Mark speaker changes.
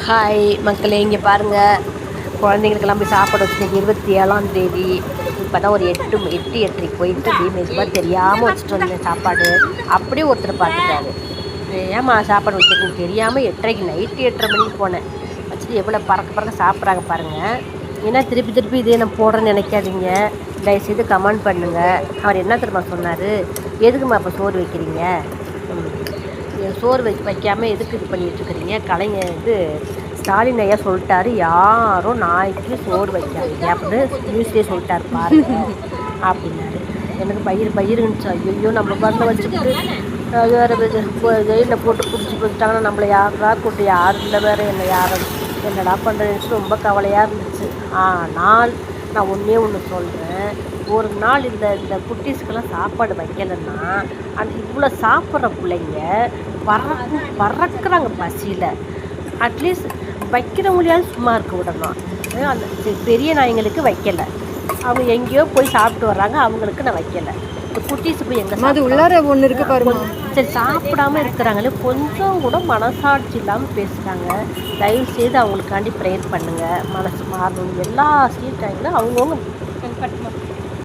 Speaker 1: Hi மக்களே, இங்கே பாருங்கள். குழந்தைங்களுக்கெல்லாம் போய் சாப்பாடு வச்சு 27ஆம் தேதி. இப்போ தான் ஒரு 8:30 போயிட்டு மெதுவாக தெரியாமல் வச்சுட்டு வந்தேன் சாப்பாடு. அப்படியே ஒருத்தர் பார்த்துட்டாரு, ஏம்மா சாப்பாடு வைக்கிறதுன்னு தெரியாமல் 8:30 நைட்டு 8:30 மணிக்கு போனேன். வச்சுட்டு எவ்வளோ பறக்க சாப்பிட்றாங்க பாருங்கள். ஏன்னா திருப்பி இதே நான் போடுறேன்னு நினைக்காதீங்க. தயவுசெய்து கமெண்ட் பண்ணுங்கள். அவர் என்ன தெரியுமா சொன்னார், எதுக்குமா இப்போ சோறு வைக்கிறீங்க, சோறு வைக்காமல் எதுக்கு இது பண்ணிட்டு இருக்கிறீங்க, கலைஞர் ஸ்டாலின் ஐயா சொல்லிட்டாரு, யாரும் நாய்க்கு சோறு வைக்காதீங்க அப்படின்னு நியூஸ்லேயே சொல்லிட்டாரு பாருங்க அப்படின்னாரு. எனக்கு பயிருந்துச்சு. ஐயோ நம்ம பண்ண வச்சுக்கிட்டு வேறு ஜெயிலில் போட்டு பிடிச்சி போட்டாங்கன்னா நம்மளை யாரா கூட்டு யாரும் இல்லை, வேறு என்னடா பண்ணுறேன்னு ரொம்ப கவலையாக இருந்துச்சு. ஆனால் நான் ஒன்று சொல்கிறேன், ஒரு நாள் இந்த குட்டீஸ்க்கெல்லாம் சாப்பாடு வைக்கலைன்னா அந்த இவ்வளோ சாப்பிட்ற பிள்ளைங்க பறக்குறாங்க பசியில். அட்லீஸ்ட் வைக்கிறவங்களையாவது சும்மா இருக்க விடணும். அந்த பெரிய நாய்ங்களுக்கு வைக்கலை, அவங்க எங்கேயோ போய் சாப்பிட்டு வர்றாங்க, அவங்களுக்கு நான் வைக்கலை. இந்த குட்டீஸ் போய் எங்கே
Speaker 2: உள்ளார ஒன்று இருக்குது பாருங்க.
Speaker 1: சரி, சாப்பிடாமல் இருக்கிறாங்களே, கொஞ்சம் கூட மனசாட்சி இல்லாமல் பேசுகிறாங்க. தயவுசெய்து அவங்களுக்காண்டி ப்ரேயர் பண்ணுங்கள், மனசு மாறணும். எல்லா ஸ்ட்ரீட் டைமில் அவங்கவுங்க